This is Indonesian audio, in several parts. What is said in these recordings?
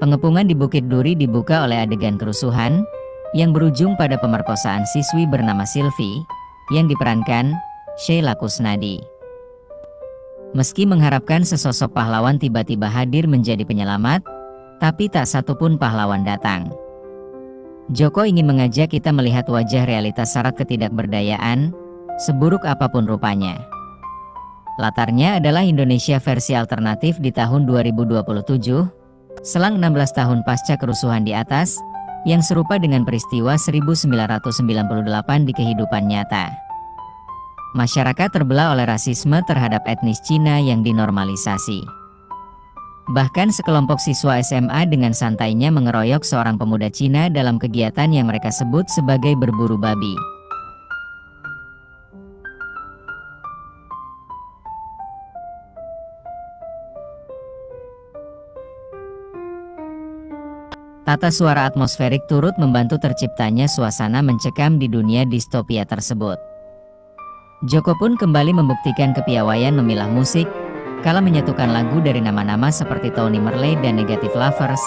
Pengepungan di Bukit Duri dibuka oleh adegan kerusuhan yang berujung pada pemerkosaan siswi bernama Sylvie yang diperankan Sheila Kusnadi. Meski mengharapkan sesosok pahlawan tiba-tiba hadir menjadi penyelamat, tapi tak satupun pahlawan datang. Joko ingin mengajak kita melihat wajah realitas syarat ketidakberdayaan, seburuk apapun rupanya. Latarnya adalah Indonesia versi alternatif di tahun 2027, selang 16 tahun pasca kerusuhan di atas, yang serupa dengan peristiwa 1998 di kehidupan nyata. Masyarakat terbelah oleh rasisme terhadap etnis Cina yang dinormalisasi. Bahkan sekelompok siswa SMA dengan santainya mengeroyok seorang pemuda Cina dalam kegiatan yang mereka sebut sebagai berburu babi. Tata suara atmosferik turut membantu terciptanya suasana mencekam di dunia distopia tersebut. Joko pun kembali membuktikan kepiawaian memilah musik, kala menyatukan lagu dari nama-nama seperti Tony Merle dan Negative Lovers,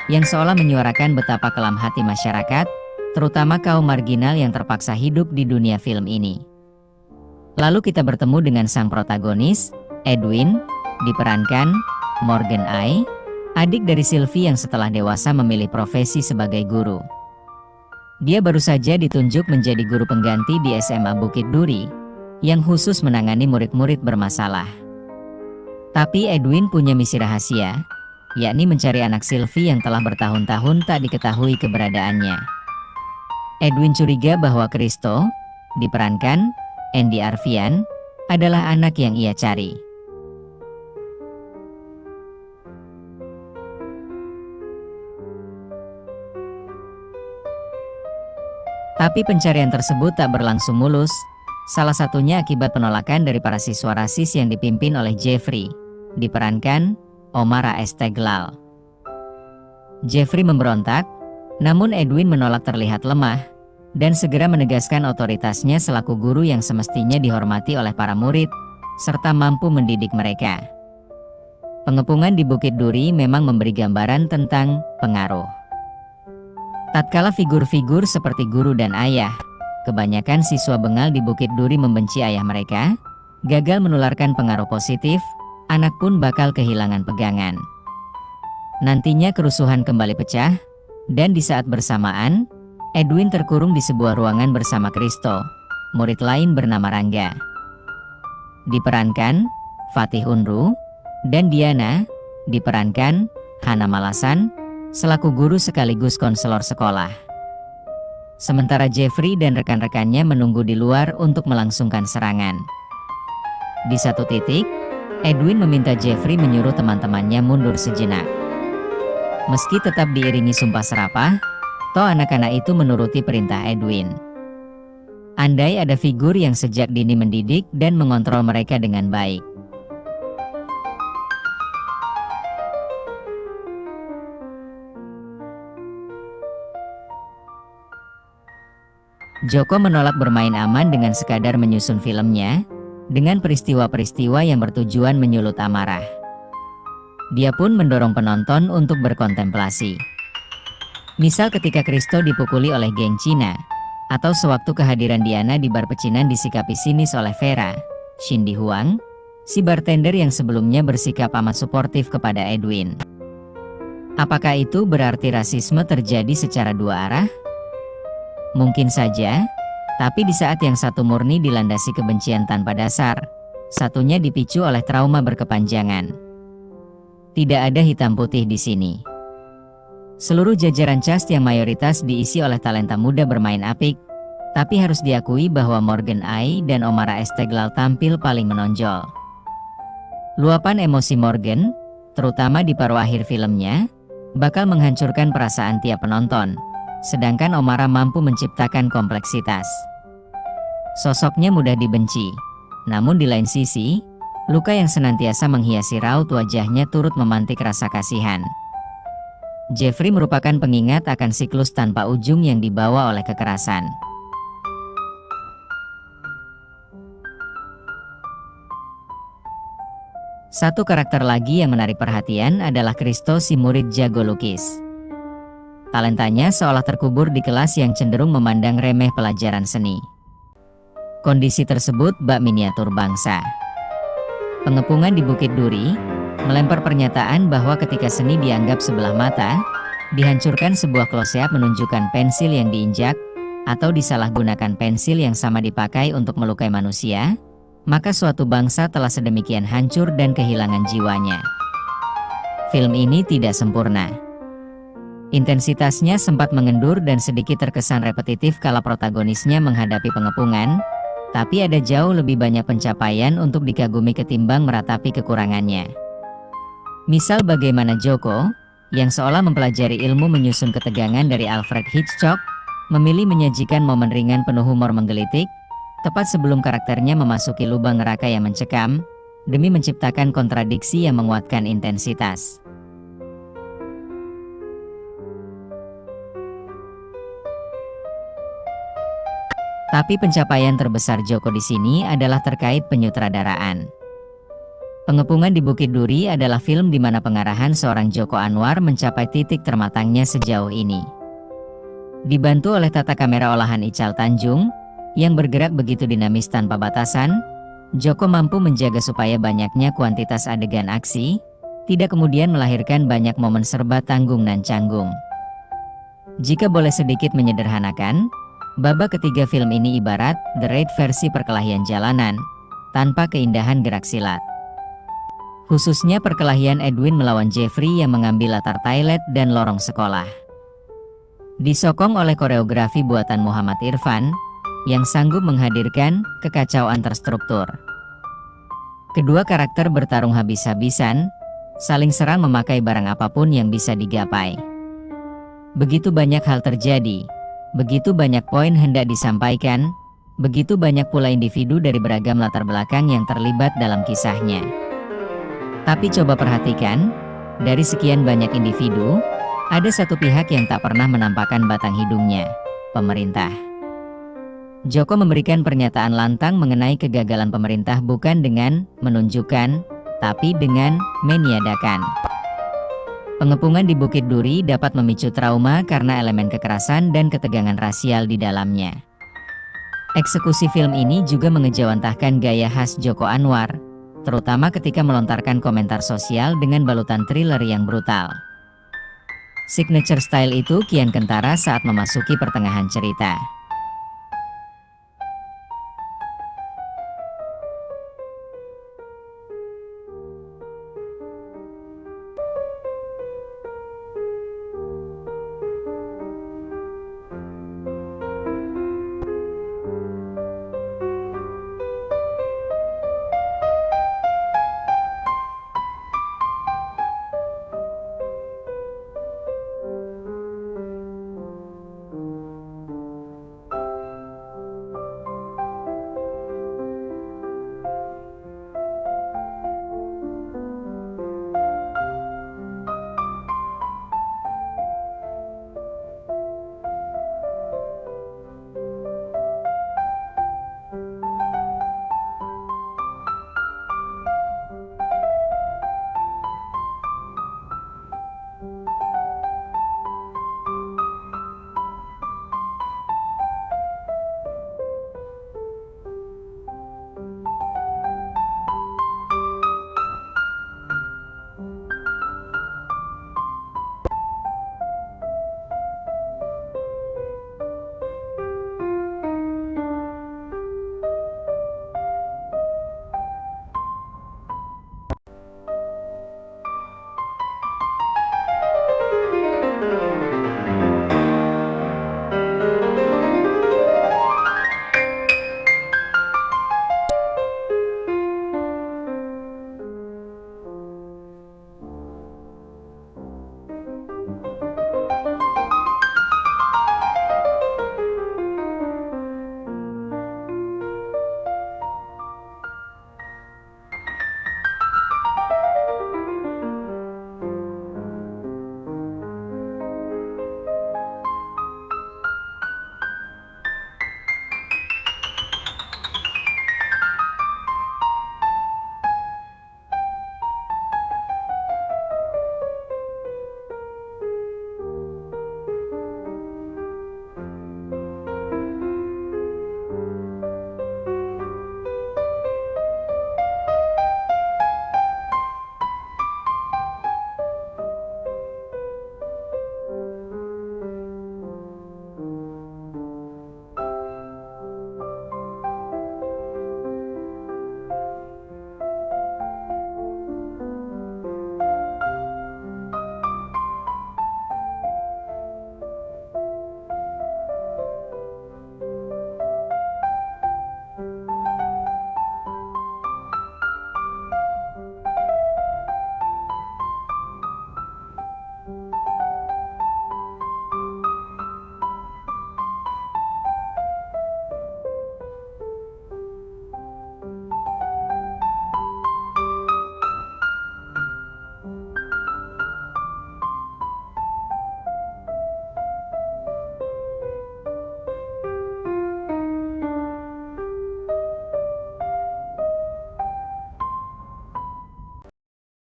yang seolah menyuarakan betapa kelam hati masyarakat, terutama kaum marginal yang terpaksa hidup di dunia film ini. Lalu kita bertemu dengan sang protagonis, Edwin, diperankan Morgan Ai, adik dari Sylvie yang setelah dewasa memilih profesi sebagai guru. Dia baru saja ditunjuk menjadi guru pengganti di SMA Bukit Duri, yang khusus menangani murid-murid bermasalah. Tapi Edwin punya misi rahasia, yakni mencari anak Sylvie yang telah bertahun-tahun tak diketahui keberadaannya. Edwin curiga bahwa Kristo, diperankan Andy Arfian, adalah anak yang ia cari. Tapi pencarian tersebut tak berlangsung mulus, salah satunya akibat penolakan dari para siswa rasis yang dipimpin oleh Jeffrey, diperankan Omar A.S. Teglal. Jeffrey memberontak, namun Edwin menolak terlihat lemah, dan segera menegaskan otoritasnya selaku guru yang semestinya dihormati oleh para murid, serta mampu mendidik mereka. Pengepungan di Bukit Duri memang memberi gambaran tentang pengaruh. Tatkala figur-figur seperti guru dan ayah, kebanyakan siswa bengal di Bukit Duri membenci ayah mereka, gagal menularkan pengaruh positif, anak pun bakal kehilangan pegangan. Nantinya kerusuhan kembali pecah, dan di saat bersamaan, Edwin terkurung di sebuah ruangan bersama Kristo, murid lain bernama Rangga. Diperankan Fatih Unru, dan Diana, diperankan Hana Malasan, selaku guru sekaligus konselor sekolah. Sementara Jeffrey dan rekan-rekannya menunggu di luar untuk melangsungkan serangan. Di satu titik, Edwin meminta Jeffrey menyuruh teman-temannya mundur sejenak. Meski tetap diiringi sumpah serapah, toh anak-anak itu menuruti perintah Edwin. Andai ada figur yang sejak dini mendidik dan mengontrol mereka dengan baik. Joko menolak bermain aman dengan sekadar menyusun filmnya, dengan peristiwa-peristiwa yang bertujuan menyulut amarah. Dia pun mendorong penonton untuk berkontemplasi. Misal ketika Kristo dipukuli oleh geng Cina, atau sewaktu kehadiran Diana di bar pecinan disikapi sinis oleh Vera, Cindy Huang, si bartender yang sebelumnya bersikap amat suportif kepada Edwin. Apakah itu berarti rasisme terjadi secara dua arah? Mungkin saja, tapi di saat yang satu murni dilandasi kebencian tanpa dasar, satunya dipicu oleh trauma berkepanjangan. Tidak ada hitam putih di sini. Seluruh jajaran cast yang mayoritas diisi oleh talenta muda bermain apik, tapi harus diakui bahwa Morgan Ai dan Omar A.S. Teglal tampil paling menonjol. Luapan emosi Morgan, terutama di paruh akhir filmnya, bakal menghancurkan perasaan tiap penonton. Sedangkan Omara mampu menciptakan kompleksitas. Sosoknya mudah dibenci, namun di lain sisi, luka yang senantiasa menghiasi raut wajahnya turut memantik rasa kasihan. Jeffrey merupakan pengingat akan siklus tanpa ujung yang dibawa oleh kekerasan. Satu karakter lagi yang menarik perhatian adalah Kristo, si murid jago lukis. Talentanya seolah terkubur di kelas yang cenderung memandang remeh pelajaran seni. Kondisi tersebut bak miniatur bangsa. Pengepungan di Bukit Duri melempar pernyataan bahwa ketika seni dianggap sebelah mata, dihancurkan sebuah kloseap menunjukkan pensil yang diinjak, atau disalahgunakan pensil yang sama dipakai untuk melukai manusia, maka suatu bangsa telah sedemikian hancur dan kehilangan jiwanya. Film ini tidak sempurna. Intensitasnya sempat mengendur dan sedikit terkesan repetitif kala protagonisnya menghadapi pengepungan, tapi ada jauh lebih banyak pencapaian untuk dikagumi ketimbang meratapi kekurangannya. Misal bagaimana Joko, yang seolah mempelajari ilmu menyusun ketegangan dari Alfred Hitchcock, memilih menyajikan momen ringan penuh humor menggelitik, tepat sebelum karakternya memasuki lubang neraka yang mencekam, demi menciptakan kontradiksi yang menguatkan intensitas. Tapi pencapaian terbesar Joko di sini adalah terkait penyutradaraan. Pengepungan di Bukit Duri adalah film di mana pengarahan seorang Joko Anwar mencapai titik termatangnya sejauh ini. Dibantu oleh tata kamera olahan Ical Tanjung, yang bergerak begitu dinamis tanpa batasan, Joko mampu menjaga supaya banyaknya kuantitas adegan aksi, tidak kemudian melahirkan banyak momen serba tanggung dan canggung. Jika boleh sedikit menyederhanakan, babak ketiga film ini ibarat The Raid versi perkelahian jalanan, tanpa keindahan gerak silat. Khususnya perkelahian Edwin melawan Jeffrey yang mengambil latar toilet dan lorong sekolah. Disokong oleh koreografi buatan Muhammad Irfan, yang sanggup menghadirkan kekacauan terstruktur. Kedua karakter bertarung habis-habisan, saling serang memakai barang apapun yang bisa digapai. Begitu banyak hal terjadi, begitu banyak poin hendak disampaikan, begitu banyak pula individu dari beragam latar belakang yang terlibat dalam kisahnya. Tapi coba perhatikan, dari sekian banyak individu, ada satu pihak yang tak pernah menampakkan batang hidungnya, pemerintah. Joko memberikan pernyataan lantang mengenai kegagalan pemerintah bukan dengan menunjukkan, tapi dengan meniadakan. Pengepungan di Bukit Duri dapat memicu trauma karena elemen kekerasan dan ketegangan rasial di dalamnya. Eksekusi film ini juga mengejawantahkan gaya khas Joko Anwar, terutama ketika melontarkan komentar sosial dengan balutan thriller yang brutal. Signature style itu kian kentara saat memasuki pertengahan cerita.